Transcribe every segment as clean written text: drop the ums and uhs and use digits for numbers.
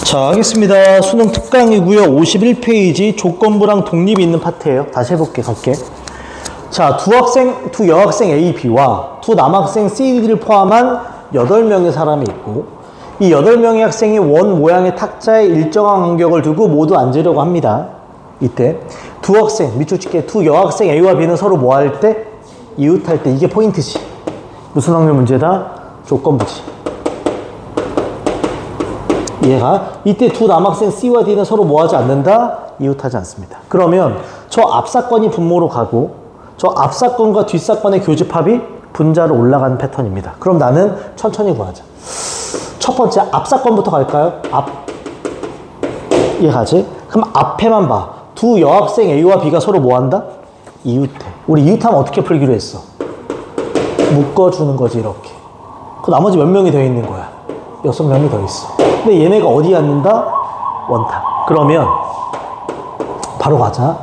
자, 하겠습니다. 수능 특강이고요. 51페이지 조건부랑 독립이 있는 파트예요. 다시 해볼게, 갈게. 자, 두 여학생 A, B와 두 남학생 C, D를 포함한 8명의 사람이 있고, 이 8명의 학생이 원 모양의 탁자에 일정한 간격을 두고 모두 앉으려고 합니다. 이때 두 학생, 밑줄 칠게. 두 여학생 A와 B는 서로 뭐 할 때? 이웃할 때. 이게 포인트지. 무슨 확률 문제다? 조건부지. 얘가 이때 두 남학생 C와 D는 서로 뭐 하지 않는다? 이웃하지 않습니다. 그러면 저 앞사건이 분모로 가고 저 앞사건과 뒷사건의 교집합이 분자로 올라가는 패턴입니다. 그럼 나는 천천히 구하자. 첫 번째 앞사건부터 갈까요? 이해가지? 그럼 앞에만 봐. 두 여학생 A와 B가 서로 뭐 한다? 이웃해. 우리 이웃하면 어떻게 풀기로 했어? 묶어주는 거지, 이렇게. 그 나머지 몇 명이 더 있는 거야? 6명이 더 있어. 근데 얘네가 어디 앉는다? 원탁. 그러면 바로 가자.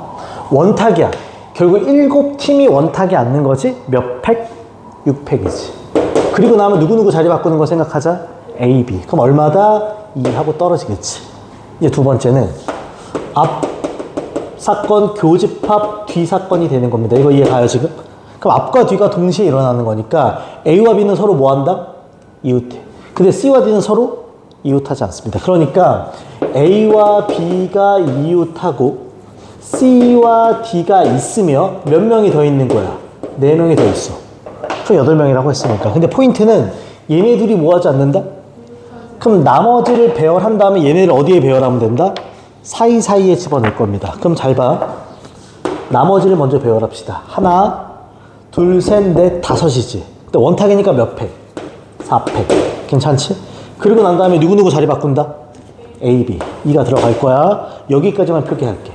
원탁이야. 결국 7팀이 원탁에 앉는 거지? 몇 팩? 6팩이지. 그리고 나면 누구누구 자리 바꾸는 거 생각하자. A, B. 그럼 얼마다? 2 하고 떨어지겠지. 이제 두 번째는 앞 사건 교집합 뒤 사건이 되는 겁니다. 이거 이해가요, 지금? 그럼 앞과 뒤가 동시에 일어나는 거니까 A와 B는 서로 뭐 한다? 이웃해. 근데 C와 D는 서로 이웃하지 않습니다. 그러니까 A와 B가 이웃하고 C와 D가 있으며 몇 명이 더 있는 거야? 4명이 더 있어. 총 8명이라고 했으니까. 근데 포인트는 얘네 둘이 뭐 하지 않는다? 그럼 나머지를 배열한 다음에 얘네를 어디에 배열하면 된다? 사이사이에 집어넣을 겁니다. 그럼 잘 봐. 나머지를 먼저 배열합시다. 하나, 둘, 셋, 넷, 5이지. 근데 원탁이니까 몇 팩? 4팩. 괜찮지? 그리고 난 다음에 누구누구 자리 바꾼다? A, B. 2가 들어갈 거야. 여기까지만 표기할게.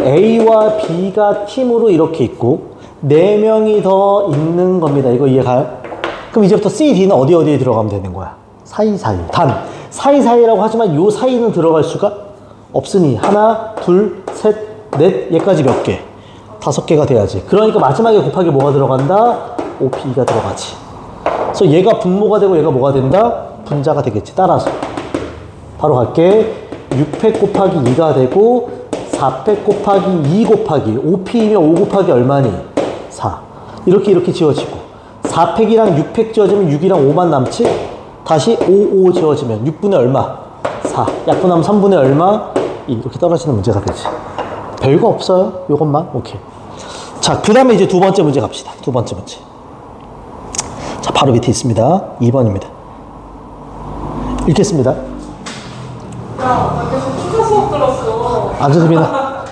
A와 B가 팀으로 이렇게 있고 4명이 더 있는 겁니다. 이거 이해가요? 그럼 이제부터 C, D는 어디에 들어가면 되는 거야? 사이사이. 단 사이사이라고 하지만 요 사이는 들어갈 수가 없으니 하나, 둘, 셋, 넷, 얘까지 몇 개? 5개가 돼야지. 그러니까 마지막에 곱하기 뭐가 들어간다? OP가 들어가지. 그래서 얘가 분모가 되고 얘가 뭐가 된다? 분자가 되겠지. 따라서 바로 갈게. 6팩 곱하기 2가 되고 4팩 곱하기 2 곱하기 5P이면 5 곱하기 얼마니? 4. 이렇게 지워지고 4팩이랑 6팩 지워지면 6이랑 5만 남지? 다시 5 지워지면 6분의 얼마? 4. 약분하면 3분의 얼마? 2. 이렇게 떨어지는 문제가 되지. 별거 없어요. 요것만. 오케이. 자, 그 다음에 이제 두 번째 문제 갑시다. 두 번째 문제. 자, 바로 밑에 있습니다. 2번입니다. 읽겠습니다. 야, 나 계속 추가 수업 들었어. 앉으십니다.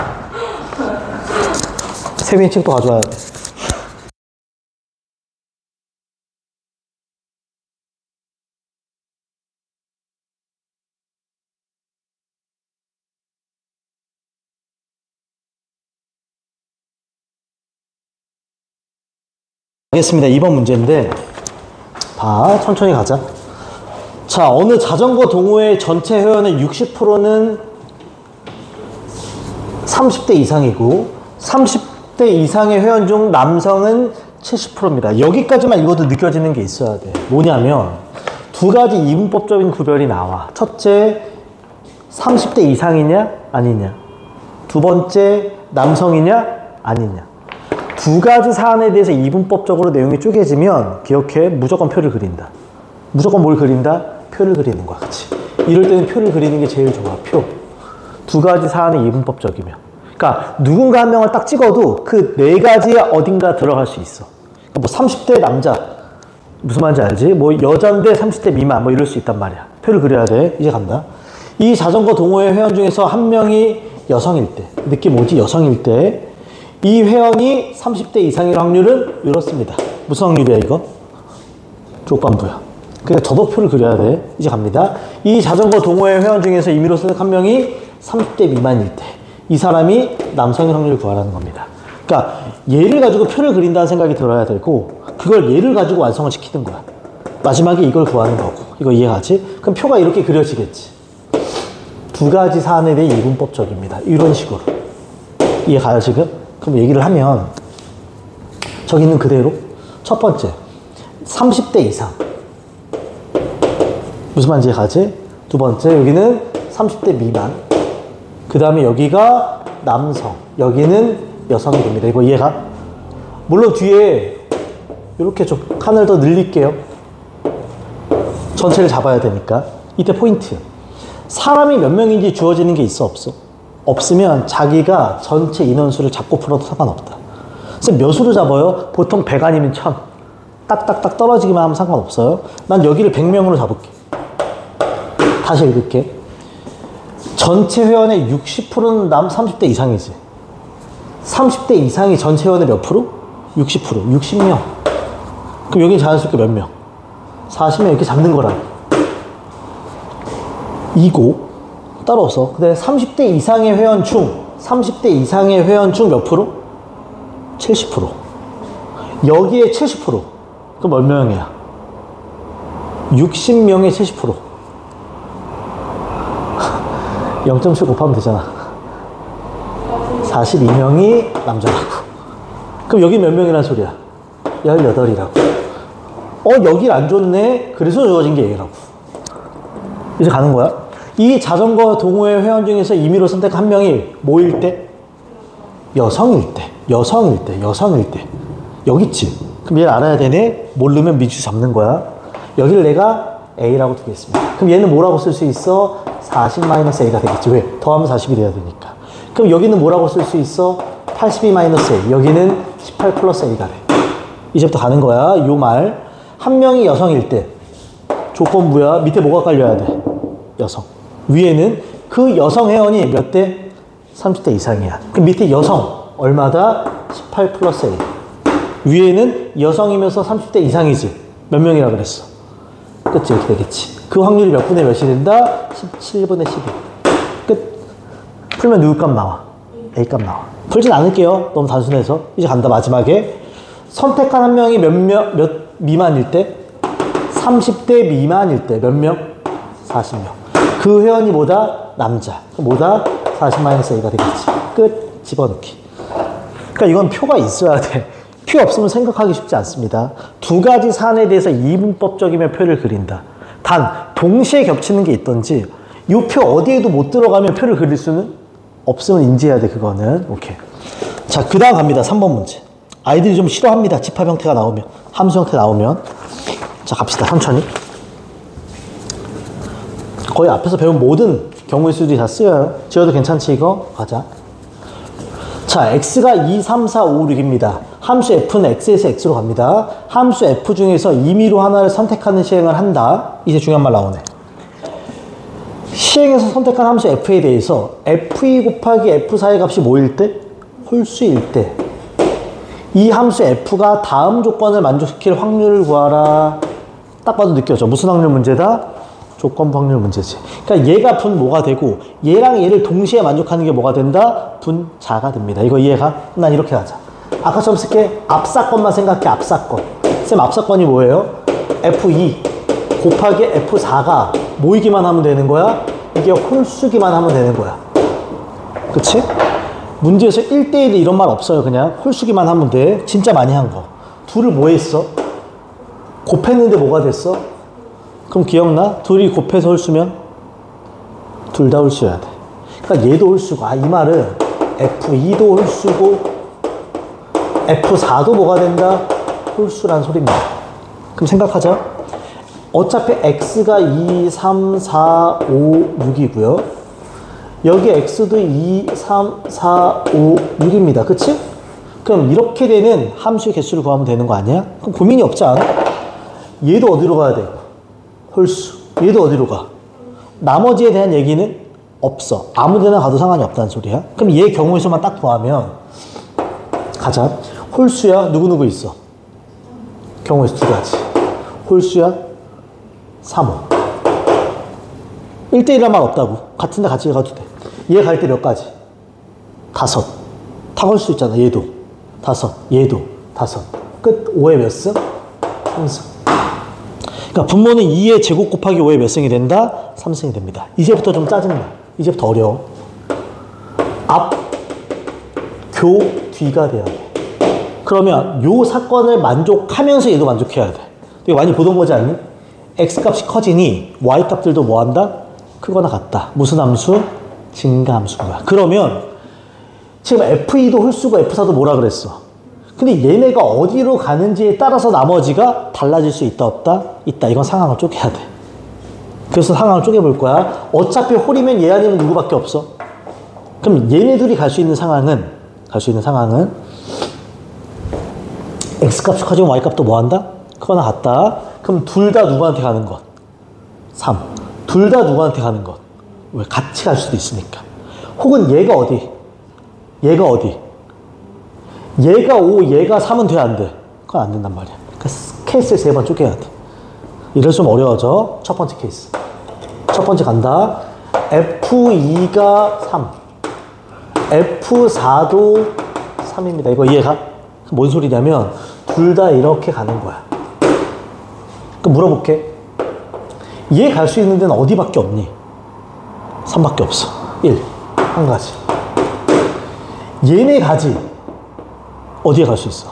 세빈이 책도 가져와야 돼. 알겠습니다. 2번 문제인데 봐, 천천히 가자. 자, 어느 자전거 동호회 전체 회원의 60%는 30대 이상이고 30대 이상의 회원 중 남성은 70%입니다. 여기까지만 읽어도 느껴지는 게 있어야 돼. 뭐냐면 두 가지 이분법적인 구별이 나와. 첫째, 30대 이상이냐 아니냐. 두 번째, 남성이냐 아니냐. 두 가지 사안에 대해서 이분법적으로 내용이 쪼개지면 기억해, 무조건 표를 그린다. 무조건 뭘 그린다? 표를 그리는 거야. 그치? 이럴 때는 표를 그리는 게 제일 좋아. 표. 두 가지 사안이 이분법적이면. 그러니까 누군가 한 명을 딱 찍어도 그 네 가지에 어딘가 들어갈 수 있어. 그러니까 뭐 30대 남자, 무슨 말인지 알지? 뭐 여잔데 30대 미만, 뭐 이럴 수 있단 말이야. 표를 그려야 돼. 이제 간다. 이 자전거 동호회 회원 중에서 한 명이 여성일 때, 느낌 오지? 여성일 때 이 회원이 30대 이상일 확률은 이렇습니다. 무슨 확률이야 이거? 조건부야. 그러니까 저도 표를 그려야 돼. 이제 갑니다. 이 자전거 동호회 회원 중에서 임의로서 한 명이 30대 미만일 때 이 사람이 남성의 확률을 구하라는 겁니다. 그러니까 얘를 가지고 표를 그린다는 생각이 들어야 되고 그걸 얘를 가지고 완성을 시키는 거야. 마지막에 이걸 구하는 거고. 이거 이해가지? 그럼 표가 이렇게 그려지겠지. 두 가지 사안에 대해 이분법적입니다. 이런 식으로. 이해가요 지금? 그럼 얘기를 하면 저기 있는 그대로 첫 번째 30대 이상 무슨 말인지 가지? 두 번째 여기는 30대 미만. 그 다음에 여기가 남성, 여기는 여성이 됩니다. 이거 이해가? 물론 뒤에 이렇게 좀 칸을 더 늘릴게요. 전체를 잡아야 되니까. 이때 포인트. 사람이 몇 명인지 주어지는 게 있어, 없어? 없으면 자기가 전체 인원수를 잡고 풀어도 상관없다. 그래서 몇으로 잡아요? 보통 100 아니면 1000. 딱딱딱 떨어지기만 하면 상관없어요. 난 여기를 100명으로 잡을게. 다시 읽을게. 전체 회원의 60%는 남 30대 이상이지. 30대 이상이 전체 회원의 몇 프로? 60%. 60명. 그럼 여기 자연스럽게 몇 명? 40명 이렇게 잡는 거라. 이고 따라서 근데 30대 이상의 회원 중 30대 이상의 회원 중 몇 프로? 70%. 여기에 70%. 그럼 몇 명이야? 60명의 70%. 0.7 곱하면 되잖아. 42명이 남자라고. 그럼 여기 몇 명이란 소리야? 18이라고. 여길 안 줬네. 그래서 주어진 게 얘라고. 이제 가는 거야. 이 자전거 동호회 회원 중에서 임의로 선택한 한 명이 뭐일 때? 여성일 때. 여성일 때. 여성일 때. 여기 있지. 그럼 얘를 알아야 되네. 모르면 미주 잡는 거야. 여기를 내가 A라고 두겠습니다. 그럼 얘는 뭐라고 쓸 수 있어? 40-A가 되겠지. 왜? 더하면 40이 돼야 되니까. 그럼 여기는 뭐라고 쓸 수 있어? 82-A. 여기는 18 플러스 A가 돼. 이제부터 가는 거야. 요 말. 한 명이 여성일 때. 조건부야. 밑에 뭐가 깔려야 돼? 여성. 위에는 그 여성 회원이 몇 대? 30대 이상이야. 그럼 밑에 여성. 얼마다? 18 플러스 A. 위에는 여성이면서 30대 이상이지. 몇 명이라 그랬어? 끝이 이렇게 되겠지. 그 확률이 몇 분의 몇이 된다? 17분의 12. 끝. 풀면 누구 값 나와? A 값 나와. 풀진 않을게요. 너무 단순해서. 이제 간다, 마지막에. 선택한 한 명이 몇 미만일 때? 30대 미만일 때. 몇 명? 40명. 그 회원이 뭐다? 남자. 뭐다? 40-A가 되겠지. 끝. 집어넣기. 그러니까 이건 표가 있어야 돼. 표 없으면 생각하기 쉽지 않습니다. 두 가지 사안에 대해서 이분법적이면 표를 그린다. 단 동시에 겹치는 게 있던지 이 표 어디에도 못 들어가면 표를 그릴 수는 없으면 인지해야 돼. 그거는. 오케이. 자, 그 다음 갑니다. 3번 문제. 아이들이 좀 싫어합니다. 집합 형태가 나오면. 함수 형태 나오면. 자, 갑시다. 천천히. 거의 앞에서 배운 모든 경우의 수들이 다 쓰여요. 지어도 괜찮지 이거? 가자. 자, x가 2, 3, 4, 5, 6입니다. 함수 f는 x에서 x로 갑니다. 함수 f 중에서 임의로 하나를 선택하는 시행을 한다. 이제 중요한 말 나오네. 시행해서 선택한 함수 f에 대해서 f2 곱하기 f4의 값이 뭐일 때? 홀수일 때. 이 함수 f가 다음 조건을 만족시킬 확률을 구하라. 딱 봐도 느껴져. 무슨 확률 문제다? 조건부 확률 문제지. 그러니까 얘가 분 뭐가 되고 얘랑 얘를 동시에 만족하는 게 뭐가 된다? 분자가 됩니다. 이거 이해가? 난 이렇게 하자. 아까처럼 쓸게. 앞사건만 생각해. 앞사건. 쌤 앞사건이 뭐예요? F2 곱하기 F4가 모이기만 하면 되는 거야? 이게 홀수기만 하면 되는 거야. 그치? 문제에서 1대1 이런 말 없어요. 그냥 홀수기만 하면 돼. 진짜 많이 한 거. 둘을 뭐 했어? 곱했는데 뭐가 됐어? 그럼 기억나? 둘이 곱해서 홀수면? 둘 다 홀수여야 돼. 그러니까 얘도 홀수고, 이 말은 F2도 홀수고 F4도 뭐가 된다? 홀수란 소리입니다. 그럼 생각하자. 어차피 X가 2, 3, 4, 5, 6이고요. 여기 X도 2, 3, 4, 5, 6입니다. 그치? 그럼 이렇게 되는 함수의 개수를 구하면 되는 거 아니야? 그럼 고민이 없지 않아? 얘도 어디로 가야 돼? 홀수. 얘도 어디로 가? 나머지에 대한 얘기는 없어. 아무 데나 가도 상관이 없다는 소리야. 그럼 얘 경우의 수만 딱 구하면 가자. 홀수야. 누구누구 있어? 경우의 수 두 가지. 홀수야. 3, 5. 1대1란 말 없다고. 같은 데 같이 가도 돼. 얘 갈 때 몇 가지? 5. 다 걸 수 있잖아. 얘도 5. 얘도 5. 끝. 5에 몇 승? 3승. 그러니까 분모는 2의 제곱 곱하기 5의 몇 승이 된다? 3승이 됩니다. 이제부터 좀 짜증나. 이제부터 어려워. 앞, 교, 뒤가 돼야 돼. 그러면 요 사건을 만족하면서 얘도 만족해야 돼. 이거 많이 보던 거지 않니? X값이 커지니 Y값들도 뭐 한다? 크거나 같다. 무슨 함수? 증가함수인 거야. 그러면 지금 F2도 홀수고 F4도 뭐라 그랬어? 근데 얘네가 어디로 가는지에 따라서 나머지가 달라질 수 있다 없다? 있다. 이건 상황을 쪼개야 돼. 그래서 상황을 쪼개볼 거야. 어차피 홀이면 얘 아니면 누구밖에 없어. 그럼 얘네들이 갈 수 있는 상황은 X값이 커지면 Y값도 뭐 한다? 크거나 같다. 그럼 둘 다 누구한테 가는 것? 3. 둘 다 누구한테 가는 것? 왜? 같이 갈 수도 있으니까. 혹은 얘가 어디? 얘가 5, 얘가 3은 돼, 안 돼? 그건 안 된단 말이야. 그러니까 케이스를 3번 쪼개야 돼. 이래서 좀 어려워져. 첫 번째 케이스. 첫 번째 간다. F2가 3. F4도 3입니다. 이거 이해가? 뭔 소리냐면 둘 다 이렇게 가는 거야. 그럼 물어볼게. 얘 갈 수 있는 데는 어디밖에 없니? 3밖에 없어. 1. 한 가지. 얘네 가지. 어디에 갈 수 있어?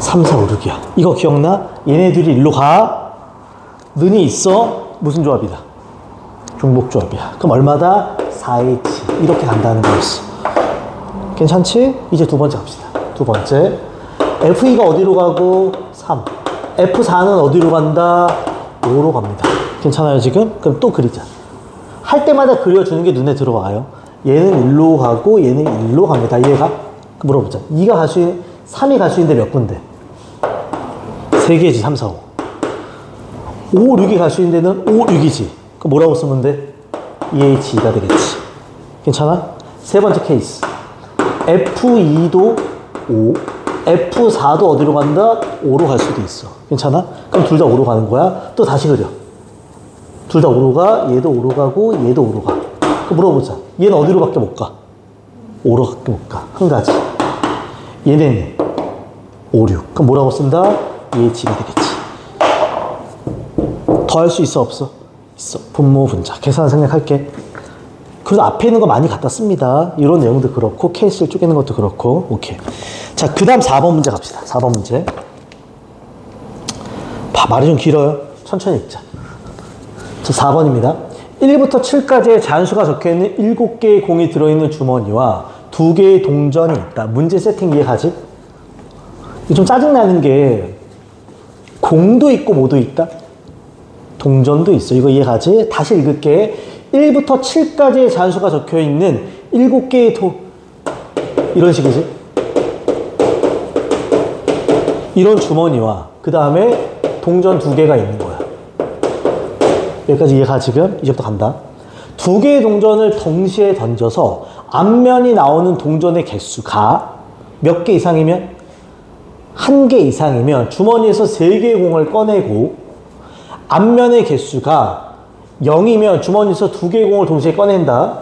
3, 4, 5, 6이야. 이거 기억나? 얘네들이 일로 가. 는이 있어. 무슨 조합이다? 중복 조합이야. 그럼 얼마다? 4H. 이렇게 간다는 거였어. 괜찮지? 이제 두 번째 갑시다. 두 번째. F2가 어디로 가고? 3. F4는 어디로 간다? 5로 갑니다. 괜찮아요, 지금? 그럼 또 그리자. 할 때마다 그려주는 게 눈에 들어와요. 얘는 일로 가고 얘는 일로 갑니다. 이해가? 물어보자. 2가 갈 수 있는, 3이 갈 수 있는데 몇 군데? 3개지, 3, 4, 5. 5, 6이 갈 수 있는 데는 5, 6이지. 그럼 뭐라고 쓰면 돼? 2H2가 되겠지. 괜찮아? 세 번째 케이스. F2도 5, F4도 어디로 간다? 5로 갈 수도 있어. 괜찮아? 그럼 둘 다 5로 가는 거야. 또 다시 그려. 둘 다 5로 가, 얘도 5로 가고 얘도 5로 가. 그럼 물어보자. 얘는 어디로밖에 못 가? 5로밖에 못 가. 한 가지. 얘는 5, 6. 그럼 뭐라고 쓴다? EH가 되겠지. 더 할 수 있어, 없어? 있어. 분모, 분자. 계산 생략할게. 그래서 앞에 있는 거 많이 갖다 씁니다. 이런 내용도 그렇고, 케이스를 쪼개는 것도 그렇고. 오케이. 자, 그 다음 4번 문제 갑시다. 4번 문제. 말이 좀 길어요. 천천히 읽자. 자, 4번입니다. 1부터 7까지의 잔수가 적혀있는 7개의 공이 들어있는 주머니와 2개의 동전이 있다. 문제 세팅 이해가지? 이게 좀 짜증나는 게 공도 있고 뭐도 있다? 동전도 있어. 이거 이해가지? 다시 읽을게. 1부터 7까지의 잔수가 적혀있는 7개의 이런 식이지? 이런 주머니와 그 다음에 동전 2개가 있는 거야. 여기까지 이해가 지금? 이제부터 간다. 2개의 동전을 동시에 던져서 앞면이 나오는 동전의 개수가 몇 개 이상이면? 1개 이상이면 주머니에서 3개의 공을 꺼내고 앞면의 개수가 0이면 주머니에서 2개의 공을 동시에 꺼낸다.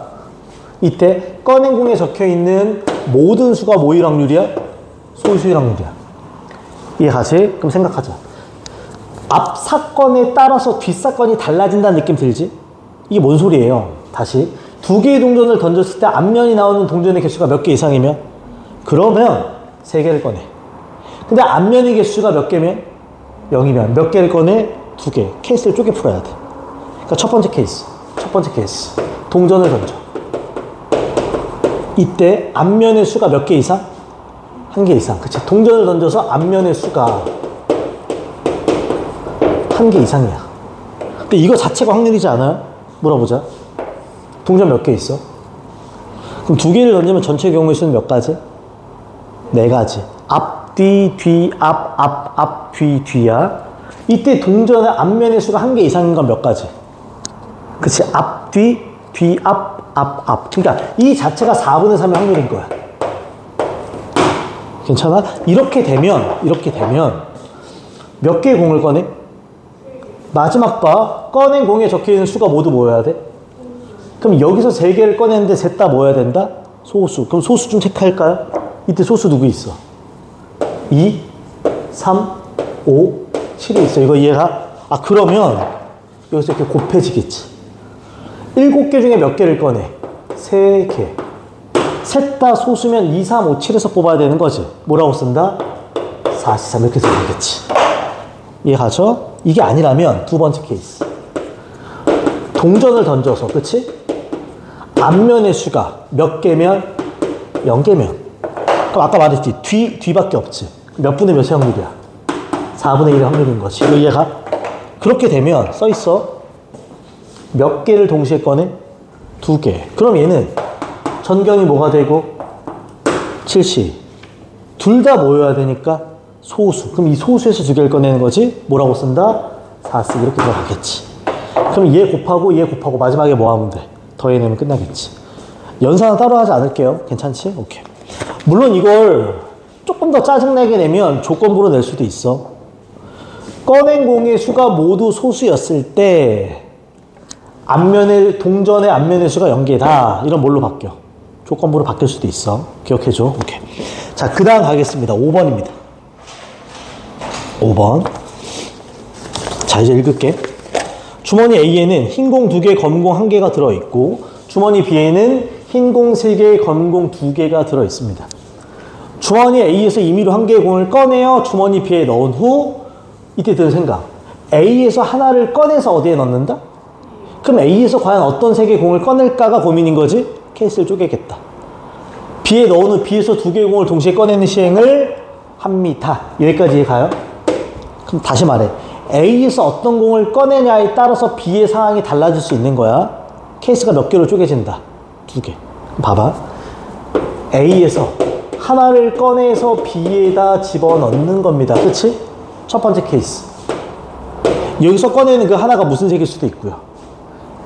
이때 꺼낸 공에 적혀있는 모든 수가 뭐일 확률이야? 소수일 확률이야. 이해가지? 그럼 생각하자. 앞 사건에 따라서 뒷 사건이 달라진다는 느낌 들지? 이게 뭔 소리예요? 다시. 2개의 동전을 던졌을 때 앞면이 나오는 동전의 개수가 몇 개 이상이면? 그러면 3개를 꺼내. 근데 앞면의 개수가 몇 개면? 0이면 몇 개를 꺼내? 2개. 케이스를 쪼개 풀어야 돼. 그러니까 첫 번째 케이스. 첫 번째 케이스. 동전을 던져. 이때 앞면의 수가 몇 개 이상? 1개 이상. 그치? 동전을 던져서 앞면의 수가 1개 이상이야. 근데 이거 자체가 확률이지 않아요? 물어보자. 동전 몇 개 있어? 그럼 2개를 던지면 전체 경우의 수는 몇 가지? 4가지. 앞, 뒤, 뒤, 앞, 뒤, 뒤야. 이때 동전의 앞면의 수가 1개 이상인 건 몇 가지? 그치? 앞, 뒤, 뒤, 앞. 그러니까 이 자체가 4분의 3의 확률인 거야. 괜찮아? 이렇게 되면 몇 개의 공을 꺼내? 마지막 봐. 꺼낸 공에 적혀있는 수가 모두 뭐여야 돼? 그럼 여기서 3개를 꺼냈는데 셋 다 뭐여야 된다? 소수. 그럼 소수 좀 체크할까요? 이때 소수 누구 있어? 2, 3, 5, 7이 있어. 이거 이해가? 아, 그러면 여기서 이렇게 곱해지겠지. 7개 중에 몇 개를 꺼내? 3개. 셋 다 소수면 2, 3, 5, 7에서 뽑아야 되는 거지. 뭐라고 쓴다? 43 이렇게 되겠지. 이해가죠? 이게 아니라면 두 번째 케이스. 동전을 던져서, 그치? 앞면의 수가 몇 개면? 0개면. 그럼 아까 말했지. 뒤밖에 없지. 몇 분의 몇의 확률이야? 4분의 1의 확률인 거지. 이거 이해가? 그렇게 되면 써있어. 몇 개를 동시에 꺼내? 2개. 그럼 얘는 전경이 뭐가 되고? 7시. 둘 다 모여야 되니까 소수. 그럼 이 소수에서 2개를 꺼내는 거지? 뭐라고 쓴다? 4스. 이렇게 들어가겠지. 그럼 얘 곱하고 마지막에 뭐 하면 돼? 더해내면 끝나겠지. 연산은 따로 하지 않을게요. 괜찮지? 오케이. 물론 이걸 조금 더 짜증나게 내면 조건부로 낼 수도 있어. 꺼낸 공의 수가 모두 소수였을 때 동전의 앞면의 수가 0개다. 이런 뭘로 바뀌어? 조건부로 바뀔 수도 있어. 기억해줘. 오케이. 자, 그 다음 가겠습니다. 5번입니다. 5번. 자, 이제 읽을게. 주머니 A에는 흰 공 2개, 검은 공 1개가 들어있고, 주머니 B에는 흰 공 3개, 검은 공 2개가 들어있습니다. 주머니 A에서 임의로 1개의 공을 꺼내어 주머니 B에 넣은 후, 이때 드는 생각. A에서 하나를 꺼내서 어디에 넣는다? 그럼 A에서 과연 어떤 3개의 공을 꺼낼까가 고민인 거지? 케이스를 쪼개겠다. B에 넣은 후 B에서 2개의 공을 동시에 꺼내는 시행을 합니다. 여기까지 가요? 그럼 다시 말해. A에서 어떤 공을 꺼내냐에 따라서 B의 상황이 달라질 수 있는 거야. 케이스가 몇 개로 쪼개진다? 2개. 봐봐. A에서 하나를 꺼내서 B에다 집어넣는 겁니다. 그치? 첫 번째 케이스. 여기서 꺼내는 그 하나가 무슨 색일 수도 있고요.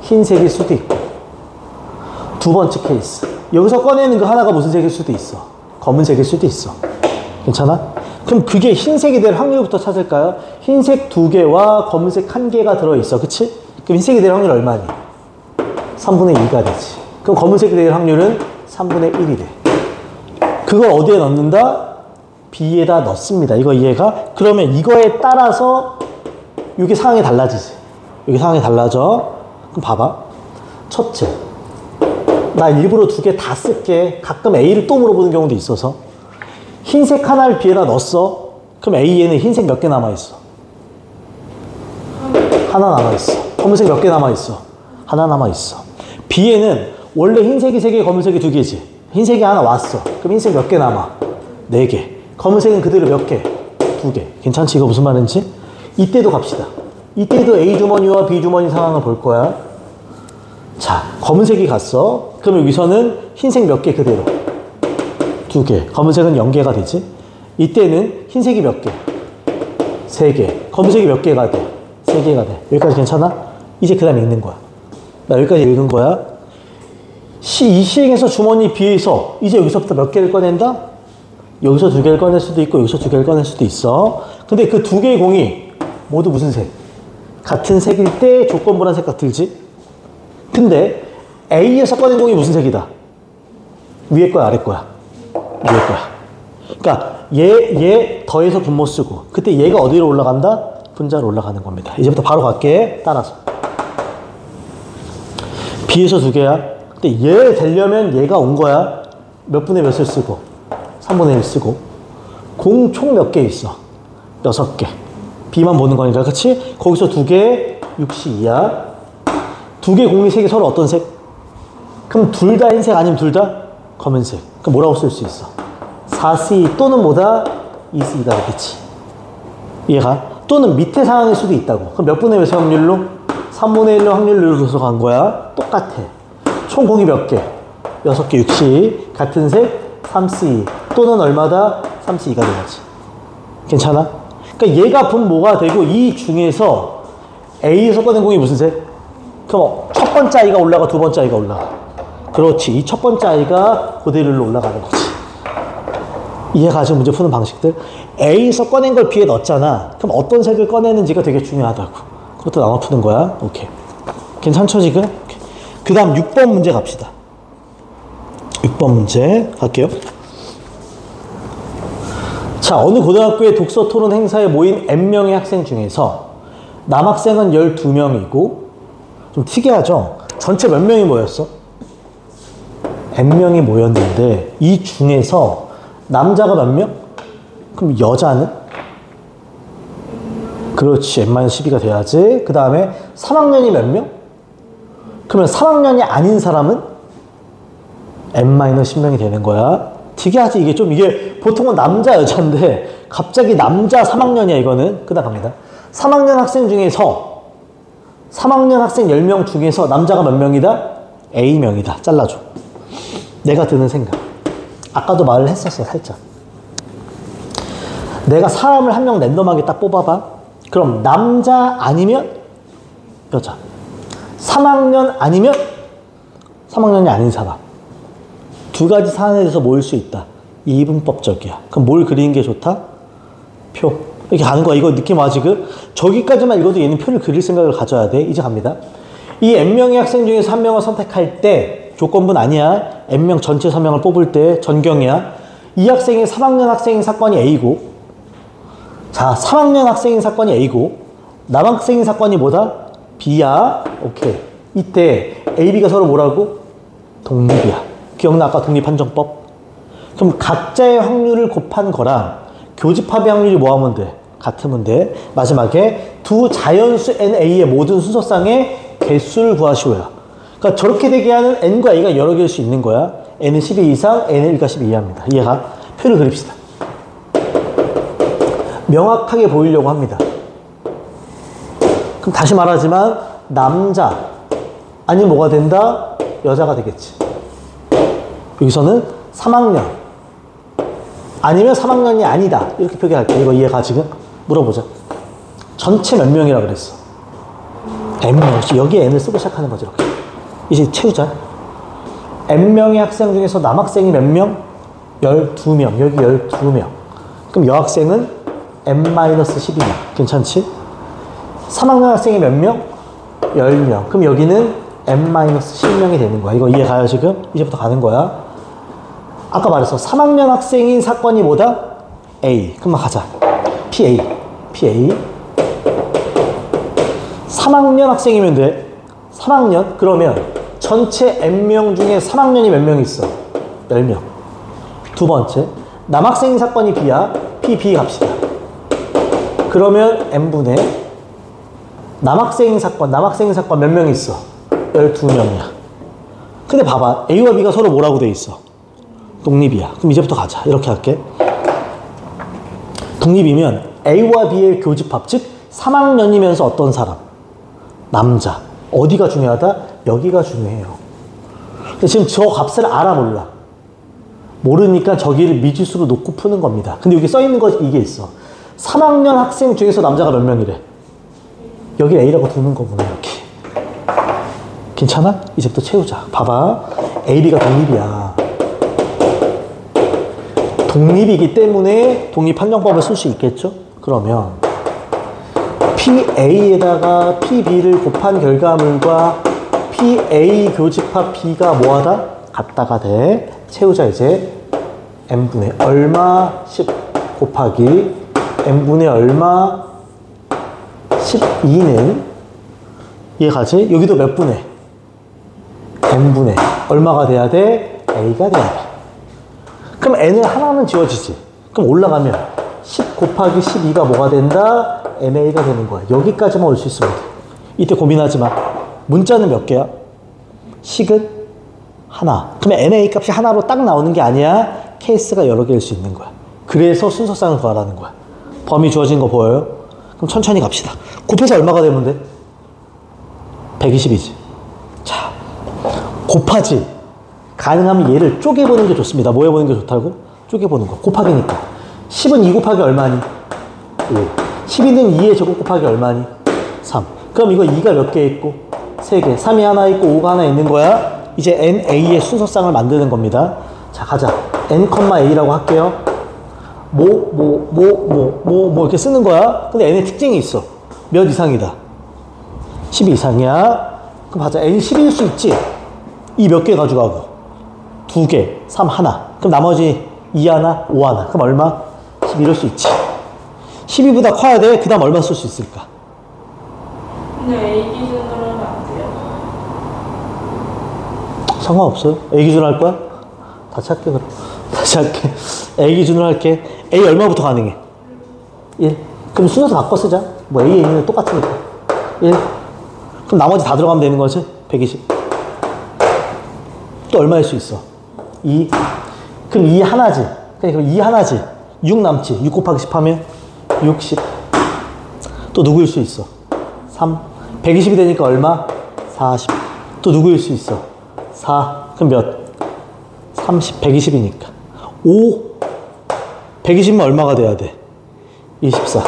흰색일 수도 있고. 두 번째 케이스. 여기서 꺼내는 그 하나가 무슨 색일 수도 있어. 검은색일 수도 있어. 괜찮아? 그럼 그게 흰색이 될 확률부터 찾을까요? 흰색 2개와 검은색 1개가 들어있어. 그치? 그럼 흰색이 될 확률 얼마니? 3분의 2가 되지. 그럼 검은색이 될 확률은 3분의 1이 돼. 그걸 어디에 넣는다? B에다 넣습니다. 이거 이해가? 그러면 이거에 따라서 이게 상황이 달라지지. 여기 상황이 달라져. 그럼 봐봐. 첫째. 나 일부러 2개 다 쓸게. 가끔 A를 또 물어보는 경우도 있어서. 흰색 하나를 B에다 넣었어. 그럼 A에는 흰색 몇 개 남아있어? 하나 남아있어. 검은색 몇 개 남아있어? 하나 남아있어. B에는 원래 흰색이 3개, 검은색이 2개지. 흰색이 하나 왔어. 그럼 흰색 몇 개 남아? 4개. 검은색은 그대로 몇 개? 2개. 괜찮지? 이거 무슨 말인지? 이때도 갑시다. 이때도 A 주머니와 B 주머니 상황을 볼 거야. 자, 검은색이 갔어. 그럼 여기서는 흰색 몇 개 그대로? 2개. 검은색은 0개가 되지. 이때는 흰색이 몇 개? 3개. 검은색이 몇 개가 돼? 3개가 돼. 여기까지 괜찮아? 이제 그 다음에 읽는 거야. 나 여기까지 읽은 거야. 이 시행에서 주머니 B에서 이제 여기서부터 몇 개를 꺼낸다? 여기서 2개를 꺼낼 수도 있고 여기서 2개를 꺼낼 수도 있어. 근데 그 2개의 공이 모두 무슨 색? 같은 색일 때 조건부란 색깔 들지? 근데 A에서 꺼낸 공이 무슨 색이다? 위에 거야, 아래 거야? 위에 거야. 그러니까 얘 더해서 분모 쓰고 그때 얘가 어디로 올라간다? 분자로 올라가는 겁니다. 이제부터 바로 갈게. 따라서 B에서 2개야. 근데 얘 되려면 얘가 온 거야. 몇 분의 몇을 쓰고 3분의 1 쓰고 공 총 몇 개 있어? 6개. B만 보는 거니까. 그치? 거기서 2개 62야. 2개 공이 색이 서로 어떤 색? 그럼 둘 다 흰색 아니면 둘 다 검은색. 그럼 뭐라고 쓸 수 있어? 4C 또는 뭐다? 2C가 되겠지. 이해가? 또는 밑에 상황일 수도 있다고. 그럼 몇 분의 몇의 확률로? 3분의 1로 확률로 줘서 간 거야. 똑같아. 총 공이 몇 개? 6개 60. 같은 색 3C 또는 얼마다? 3C2가 되겠지. 괜찮아? 그러니까 얘가 분모가 되고 이 중에서 A에서 꺼낸 공이 무슨 색? 그럼 첫 번째 아이가 올라가, 두 번째 아이가 올라가. 그렇지. 이 첫 번째 아이가 그대로 올라가는 거지. 이해가지? 문제 푸는 방식들. A에서 꺼낸 걸 B에 넣었잖아. 그럼 어떤 색을 꺼내는지가 되게 중요하다고. 그것도 나눠 푸는 거야. 오케이. 괜찮죠, 지금? 그 다음 6번 문제 갑시다. 6번 문제 갈게요. 자, 어느 고등학교의 독서 토론 행사에 모인 N명의 학생 중에서 남학생은 12명이고, 좀 특이하죠? 전체 몇 명이 모였어? N명이 모였는데, 이 중에서 남자가 몇 명? 그럼 여자는? 그렇지. N-12가 돼야지. 그 다음에 3학년이 몇 명? 그러면 3학년이 아닌 사람은 n-10명이 되는 거야. 특이하지? 이게 보통은 남자, 여자인데 갑자기 남자 3학년이야, 이거는. 그 다음 갑니다. 3학년 학생 중에서 3학년 학생 10명 중에서 남자가 몇 명이다? A명이다. 잘라줘. 내가 드는 생각. 아까도 말을 했었어, 살짝. 내가 사람을 한 명 랜덤하게 딱 뽑아봐. 그럼 남자 아니면 여자. 3학년 아니면 3학년이 아닌 사람. 두 가지 사안에 대해서 모일 수 있다. 이분법적이야. 그럼 뭘 그리는 게 좋다? 표. 이렇게 가는 거야. 이거 느낌 와, 지금? 저기까지만 읽어도 얘는 표를 그릴 생각을 가져야 돼. 이제 갑니다. 이 n명의 학생 중에서 한 명을 선택할 때 조건분 아니야. n명 전체 서명을 뽑을 때 전경이야. 이 학생이 3학년 학생인 사건이 A고, 자, 3학년 학생인 사건이 A고, 남학생인 사건이 뭐다? B야. 오케이. 이때 A, B가 서로 뭐라고? 독립이야. 기억나? 아까 독립한정법? 그럼 각자의 확률을 곱한 거랑 교집합의 확률이 뭐 하면 돼? 같으면 돼. 마지막에 두 자연수 NA의 모든 순서상의 개수를 구하시오야. 그러니까 저렇게 되게 하는 N과 A가 여러 개일 수 있는 거야. N은 12 이상, N은 1과 12 이하입니다. 이해가? 표를 그립시다. 명확하게 보이려고 합니다. 그럼 다시 말하지만 남자 아니면 뭐가 된다? 여자가 되겠지. 여기서는 3학년 아니면 3학년이 아니다 이렇게 표기할게. 이거 이해가 지금? 물어보자. 전체 몇 명이라 그랬어? n명. 여기에 n을 쓰고 시작하는 거지. 이렇게 이제 채우자. n명의 학생 중에서 남학생이 몇 명? 12명. 여기 12명. 그럼 여학생은 n-12명. 괜찮지? 3학년 학생이 몇 명? 10명. 그럼 여기는 n-10명이 되는 거야. 이거 이해가요 지금? 이제부터 가는 거야. 아까 말했어. 3학년 학생인 사건이 뭐다? A. 그럼 가자. PA. 3학년 학생이면 돼. 3학년? 그러면 전체 n명 중에 3학년이 몇 명 있어? 10명. 두 번째. 남학생인 사건이 B야. B 갑시다. 그러면 n분의 남학생인 사건 몇 명 있어? 12명이야. 근데 봐봐. A와 B가 서로 뭐라고 돼 있어? 독립이야. 그럼 이제부터 가자. 이렇게 할게. 독립이면 A와 B의 교집합, 즉 3학년이면서 어떤 사람? 남자. 어디가 중요하다? 여기가 중요해요. 근데 지금 저 값을 알아 몰라? 모르니까 저기를 미지수로 놓고 푸는 겁니다. 근데 여기 써있는 거 이게 있어. 3학년 학생 중에서 남자가 몇 명이래? 여기 A라고 두는 거구나. 이렇게. 괜찮아? 이제부터 채우자. 봐봐. A, B가 독립이야. 독립이기 때문에 독립한정법을 쓸 수 있겠죠? 그러면 PA에다가 PB를 곱한 결과물과 PA 교집합 B가 뭐하다? 같다가 돼. 채우자 이제. n분의 얼마 10 곱하기 n분의 얼마 12는 이해가지? 여기도 몇 분의? n분의 얼마가 돼야 돼? A가 돼야 돼. 그럼 n은 하나는 지워지지. 그럼 올라가면 10 곱하기 12가 뭐가 된다? NA가 되는 거야. 여기까지만 올 수 있으면 돼. 이때 고민하지 마. 문자는 몇 개야? 식은 하나. 그러면 NA 값이 하나로 딱 나오는 게 아니야. 케이스가 여러 개일 수 있는 거야. 그래서 순서쌍을 구하라는 거야. 범위 주어진 거 보여요? 그럼 천천히 갑시다. 곱해서 얼마가 되면 돼? 120이지. 자, 곱하지. 가능하면 얘를 쪼개보는 게 좋습니다. 뭐 해보는 게 좋다고? 쪼개보는 거. 곱하기니까. 10은 2 곱하기 얼마니? 5. 12는 2의 제곱 곱하기 얼마니? 3. 그럼 이거 2가 몇 개 있고? 3개. 3이 하나 있고 5가 하나 있는 거야. 이제 NA의 순서쌍을 만드는 겁니다. 자, 가자. N,A라고 할게요. 이렇게 쓰는 거야. 근데 N의 특징이 있어. 몇 이상이다? 10 이상이야. 그럼 가자. N 10일 수 있지? 2 몇 개 가져가고? 2개. 3 하나. 그럼 나머지 2 하나, 5 하나. 그럼 얼마? 10 이럴 수 있지. 12보다 커야 돼. 그 다음 얼마 쓸 수 있을까? 근데 A 기준으로 하면 안 돼요? 상관없어요. A 기준으로 할 거야? 다시 할게 그럼. 다시 할게. A 기준으로 할게. A 얼마부터 가능해? 1. 그럼 순서도 바꿔 쓰자. 뭐 A에 있는 게 똑같으니까. 1. 그럼 나머지 다 들어가면 되는 거지? 120. 60도 얼마일 수 있어? 2. 그럼 2 하나지. 그럼 2 하나지. 6 남지. 6 곱하기 10 하면 60. 또 누구일 수 있어? 3. 120이 되니까 얼마? 40. 또 누구일 수 있어? 4. 그럼 몇? 30. 120이니까. 5. 120면 얼마가 돼야 돼? 24.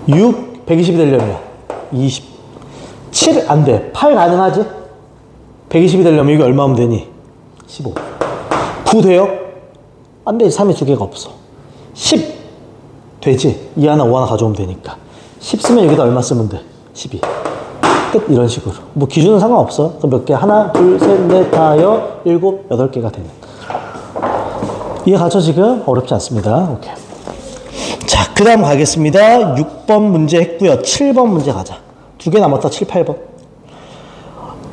6. 120이 되려면 20. 7. 안 돼. 8 가능하지? 120이 되려면 이게 얼마면 되니? 15. 9 돼요? 안 돼. 3이 두 개가 없어. 10. 되지? 2 하나 5 하나 가져오면 되니까. 10 쓰면 여기다 얼마 쓰면 돼? 12. 끝. 이런 식으로. 뭐 기준은 상관없어. 그럼 몇 개? 하나, 둘, 셋, 넷, 다, 여, 일곱, 8개가 되는. 이해 가죠 지금? 어렵지 않습니다. 오케이. 자, 그 다음 가겠습니다. 6번 문제 했고요. 7번 문제 가자. 2개 남았다. 7, 8번.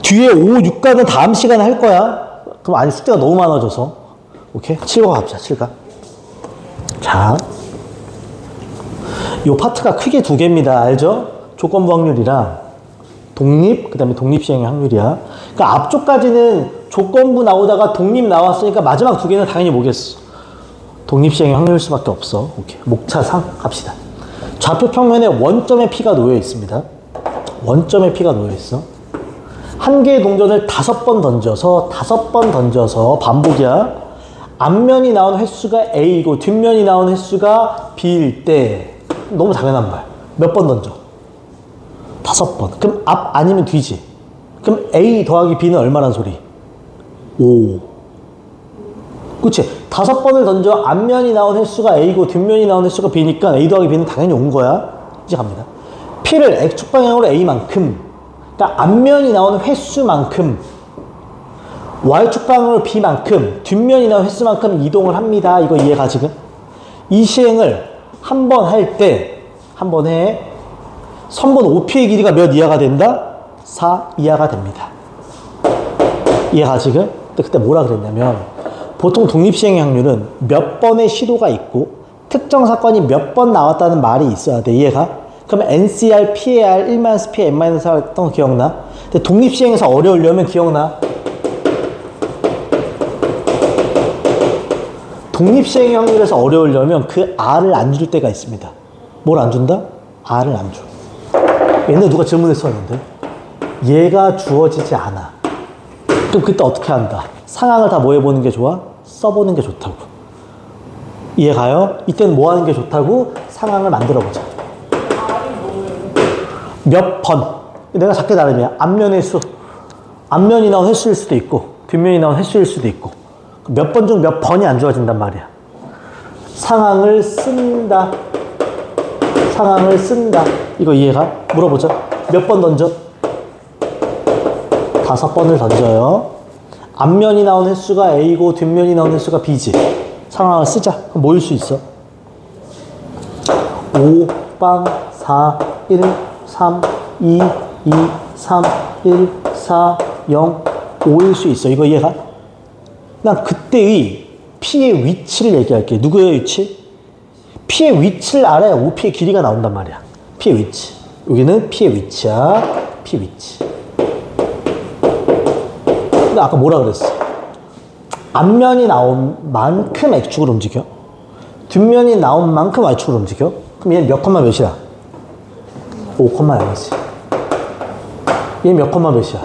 뒤에 5, 6가는 다음 시간에 할 거야. 그럼 아니 숙제가 너무 많아져서. 오케이? 7과 갑시다. 7과. 자, 요 파트가 크게 2개입니다. 알죠? 조건부 확률이랑 독립, 그 다음에 독립시행의 확률이야. 그러니까 앞쪽까지는 조건부 나오다가 독립 나왔으니까 마지막 2개는 당연히 뭐겠어? 독립시행의 확률일 수밖에 없어. 오케이. 목차상 갑시다. 좌표 평면에 원점의 P가 놓여 있습니다. 원점의 P가 놓여 있어. 한 개의 동전을 5번 던져서 반복이야. 앞면이 나온 횟수가 A이고 뒷면이 나온 횟수가 B일 때 너무 당연한 말. 몇 번 던져? 5번. 그럼 앞 아니면 뒤지. 그럼 A 더하기 B는 얼마란 소리? 5. 그치? 5번을 던져 앞면이 나온 횟수가 A고 뒷면이 나온 횟수가 B니까 A 더하기 B는 당연히 온 거야. 이제 갑니다. P를 X축 방향으로 A만큼, 그러니까 앞면이 나오는 횟수만큼, Y축 방향으로 B만큼, 뒷면이 나오는 횟수만큼 이동을 합니다. 이거 이해가 지금? 이 시행을 한 번 할 때, 한 번 해. 선분 OP의 길이가 몇 이하가 된다? 4 이하가 됩니다. 이해가 지금? 그때 뭐라 그랬냐면, 보통 독립시행의 확률은 몇 번의 시도가 있고, 특정 사건이 몇 번 나왔다는 말이 있어야 돼. 이해가? 그러면 NCR, PAR, 1-P, N-R 했던 거 기억나? 근데 독립시행에서 어려우려면 기억나? 독립시행의 확률에서 어려우려면 그 R을 안 줄 때가 있습니다. 뭘 안 준다? R을 안 줘. 옛날에 누가 질문했었는데 얘가 주어지지 않아. 그럼 그때 어떻게 한다? 상황을 다 뭐 해보는 게 좋아? 써보는 게 좋다고. 이해가요? 이때는 뭐 하는 게 좋다고? 상황을 만들어보자. 몇 번. 내가 작게 나름이야. 앞면의 수. 앞면이 나온 횟수일 수도 있고 뒷면이 나온 횟수일 수도 있고 몇 번 중 몇 번이 안 주어진단 말이야. 상황을 쓴다. 상황을 쓴다. 이거 이해가? 물어보자. 몇 번 던져? 5번을 던져요. 앞면이 나온 횟수가 A고 뒷면이 나온 횟수가 B지. 상황을 쓰자. 그럼 뭐일 수 있어? 5, 4, 1, 3, 2, 2, 3, 1, 4, 0, 5일 수 있어. 이거 이해가? 난 그때의 P의 위치를 얘기할게. 누구의 위치? P의 위치를 알아야 OP의 길이가 나온단 말이야. P의 위치. 여기는 P의 위치야. P 위치. 근데 아까 뭐라 그랬어? 앞면이 나온 만큼 X축으로 움직여. 뒷면이 나온 만큼 Y축으로 움직여. 그럼 얘는 몇 콤마 몇이야? 5,0이지. 얘 몇 콤마 몇이야?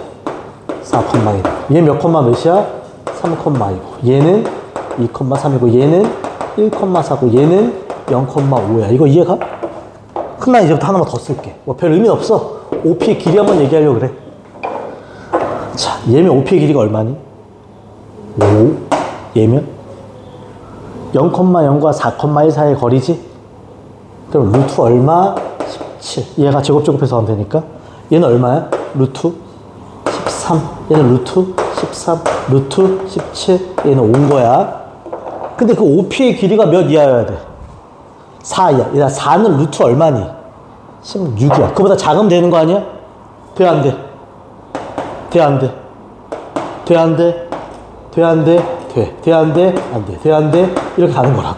4,1. 얘 몇 콤마 몇이야? 3,2고. 얘는 2,3이고 얘는 1,4고 얘는 0,5야. 이거 이해가? 그럼 난 이제부터 하나만 더 쓸게. 뭐 별 의미 없어. OP의 길이 한번 얘기하려고 그래. 자, 얘면 OP의 길이가 얼마니? 5. 얘면 0,0과 4,1 사이의 거리지? 그럼 루트 얼마? 17. 얘가 제곱제곱해서 하면 되니까. 얘는 얼마야? 루트 13. 얘는 루트 13. 루트 17. 얘는 온 거야. 근데 그 OP의 길이가 몇 이하여야 돼? 4 이하. 얘가 4는 루트 얼마니? 16이야. 그보다 작으면 되는 거 아니야? 돼, 안 돼? 돼, 안 돼? 돼, 안 돼? 돼, 안 돼? 돼. 돼, 안 돼? 안 돼. 돼, 안 돼? 이렇게 가는 거라고.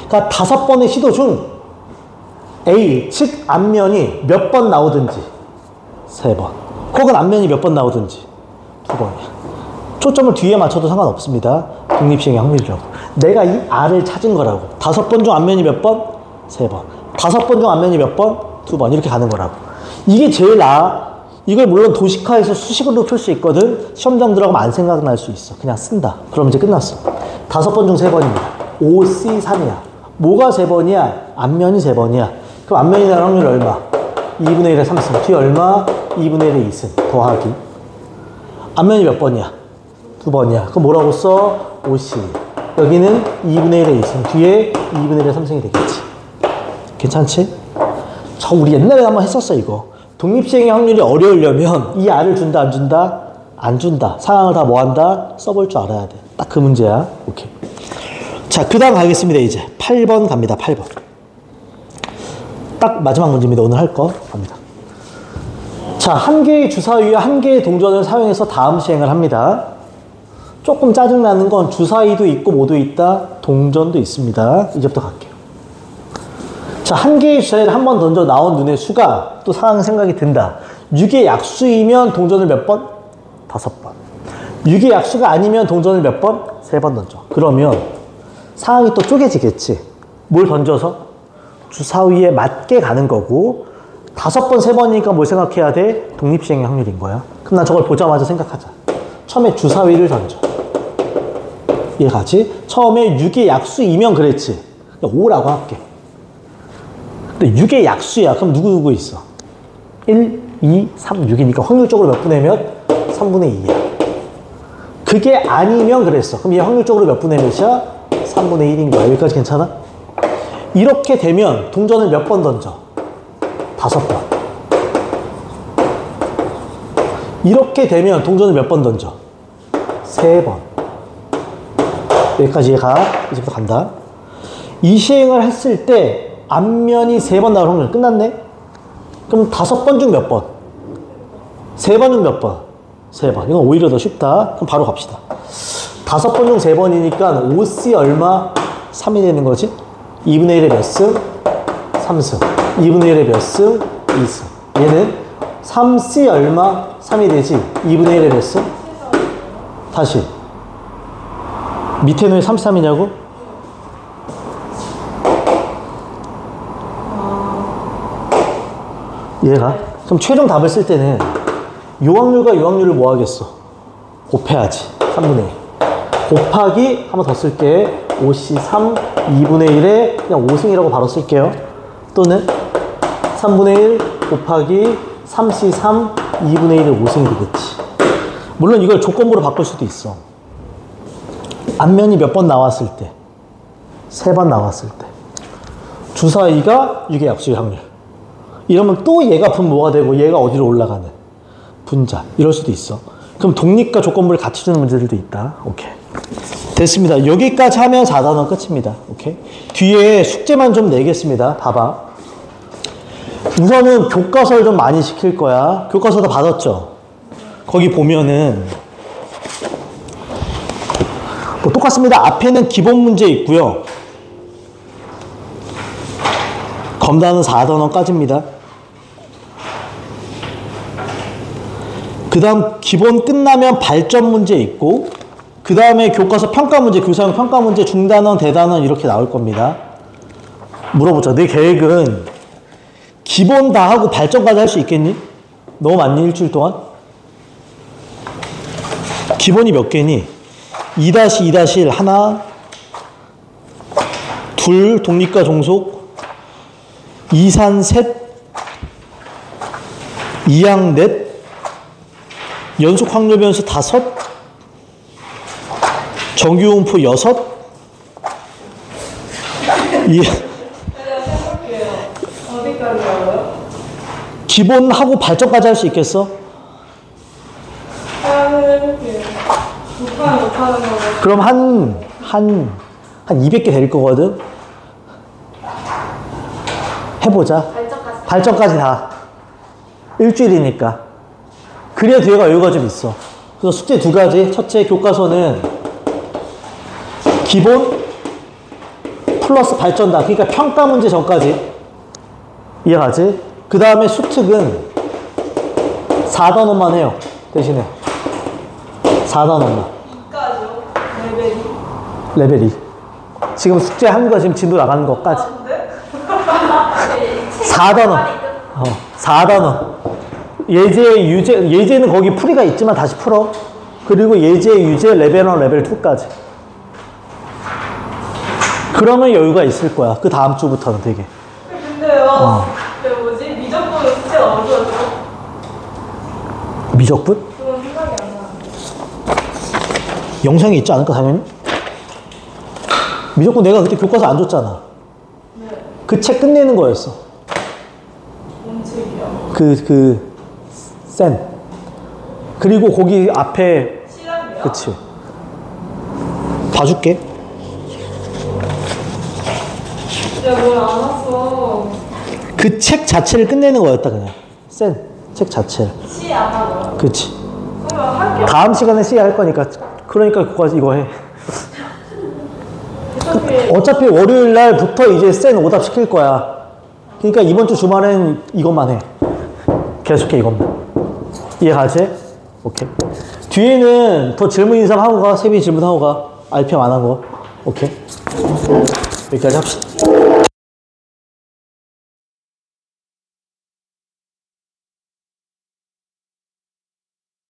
그러니까 5번의 시도 중 A, 즉 앞면이 몇 번 나오든지 3번. 혹은 앞면이 몇 번 나오든지 2번이야. 초점을 뒤에 맞춰도 상관없습니다. 독립시행의 확률이라고. 내가 이 R을 찾은 거라고. 5번 중 앞면이 몇 번? 3번. 5번 중 앞면이 몇 번? 2번. 이렇게 가는 거라고. 이게 제일 나아. 이걸 물론 도식화해서 수식으로 풀 수 있거든. 시험장 들어가면 안 생각날 수 있어. 그냥 쓴다. 그럼 이제 끝났어. 5번 중 3번입니다. 5C3이야. 뭐가 3번이야? 앞면이 3번이야. 그럼 앞면이 나올 확률 얼마? 2분의 1의 3승. 뒤에 얼마? 2분의 1의 2승. 더하기. 앞면이 몇 번이야? 2번이야. 그럼 뭐라고 써? 5C. 여기는 2분의 1의 2승. 뒤에 2분의 1의 3승이 되겠지. 괜찮지? 저 우리 옛날에 한번 했었어 이거. 독립시행의 확률이 어려우려면 이 R을 준다 안 준다? 안 준다. 상황을 다 뭐 한다? 써볼 줄 알아야 돼. 딱 그 문제야. 오케이. 자, 그 다음 가겠습니다. 이제 8번 갑니다. 8번. 딱 마지막 문제입니다. 오늘 할 거 갑니다. 자, 한 개의 주사위와 한 개의 동전을 사용해서 다음 시행을 합니다. 조금 짜증나는 건 주사위도 있고 뭐도 있다? 동전도 있습니다. 이제부터 갈게요. 자, 한 개의 주사위를 한 번 던져 나온 눈의 수가 또 상황 생각이 든다. 6의 약수이면 동전을 몇 번? 5번. 6의 약수가 아니면 동전을 몇 번? 3번 던져. 그러면 상황이 또 쪼개지겠지. 뭘 던져서? 주사위에 맞게 가는 거고 5번, 3번이니까 뭘 생각해야 돼? 독립시행의 확률인 거야. 그럼 난 저걸 보자마자 생각하자. 처음에 주사위를 던져. 이해가지? 처음에 6의 약수이면 그랬지. 5라고 할게. 근데 6의 약수야. 그럼 누구 있어? 1, 2, 3, 6이니까 확률적으로 몇 분의 몇? 3분의 2야. 그게 아니면 그랬어. 그럼 얘 확률적으로 몇 분의 몇이야? 3분의 1인 거야. 여기까지 괜찮아? 이렇게 되면 동전을 몇 번 던져? 5번. 이렇게 되면 동전을 몇 번 던져? 3번. 여기까지 가. 이제부터 간다. 이 시행을 했을 때 앞면이 3번 나올 확률 끝났네? 그럼 5번 중 몇 번? 3번 중 몇 번? 3번. 이건 오히려 더 쉽다. 그럼 바로 갑시다. 5번 중 3번이니까 5C 얼마? 3이 되는 거지? 2분의 1의 몇 승? 3승. 2분의 1의 몇 승? 2승. 얘는 3C 얼마? 3이 되지? 2분의 1의 몇 승? 다시. 밑에는 왜 33이냐고? 이해가? 그럼 최종 답을 쓸 때는 요 확률과 요 확률을 뭐 하겠어? 곱해야지. 3분의 1. 곱하기 한 번 더 쓸게. 5C3 2분의 1에 그냥 5승이라고 바로 쓸게요. 또는 3분의 1 곱하기 3C3 2분의 1에 5승이 되겠지. 물론 이걸 조건부로 바꿀 수도 있어. 앞면이 몇 번 나왔을 때? 3번 나왔을 때. 주사위가 6의 약수의 확률. 이러면 또 얘가 분 뭐가 되고 얘가 어디로 올라가는? 분자. 이럴 수도 있어. 그럼 독립과 조건부를 같이 주는 문제들도 있다. 오케이. 됐습니다. 여기까지 하면 4단원 끝입니다. 오케이. 뒤에 숙제만 좀 내겠습니다. 봐봐. 우선은 교과서를 좀 많이 시킬 거야. 교과서 다 받았죠? 거기 보면은 뭐 똑같습니다. 앞에는 기본 문제 있고요. 검단은 4단원까지입니다. 그 다음 기본 끝나면 발전 문제 있고 그 다음에 교과서 평가 문제, 교사용 평가 문제 중단원, 대단원 이렇게 나올 겁니다. 물어보자. 내 계획은 기본 다 하고 발전까지 할 수 있겠니? 너무 많니? 일주일 동안? 기본이 몇 개니? 2-2-1 하나, 둘 독립과 종속, 2산 셋, 2항 넷, 연속 확률 변수 5, 정규분포 6, 어디까지 가요? 기본하고 발전까지 할 수 있겠어? 해볼게요. 못하는 거. 그럼 한 200개 될 거거든? 해보자. 발전까지 다. 일주일이니까. 그래야 뒤에가 여유가 좀 있어. 그래서 숙제 2가지. 첫째, 교과서는 기본 플러스 발전다. 그러니까 평가 문제 전까지. 이해가지? 그 다음에 수특은 4단원만 해요. 대신에. 4단원만. 2까지요? 레벨이? 레벨 2. 지금 숙제한 거 지금 진도 나가는 것까지. 근데? 4단원. 4단원. 예제, 유제, 예제는 거기 풀이가 있지만 다시 풀어. 그리고 예제, 유제, 레벨 1, 레벨 2까지. 그러면 여유가 있을 거야. 그 다음 주부터는 되게. 근데요, 그 뭐지? 미적분 숙제 어려워져? 미적분? 그건 생각이 안 나. 영상이 있지 않을까, 당연히? 미적분 내가 그때 교과서 안 줬잖아. 네. 그 책 끝내는 거였어. 뭔 책이요? 센. 그리고 거기 앞에, 시간이요? 그치. 봐줄게. 내가 뭘 안 왔어. 그 책 자체를 끝내는 거였다, 그냥. 책 자체를. 시 안 하고요. 그치. 그러면 할게요. 다음 시간에 C 할 거니까. 그러니까 그거 이거 해. 어차피 월요일 날부터 이제 센 오답 시킬 거야. 그러니까 이번 주 주말엔 이것만 해. 계속해, 이것만. 이해가지? 오케이. 뒤에는 더 질문 인상 하고 가. 세빈이 질문하고 가. RPM 안 한 거. 오케이. 여기까지 합시다.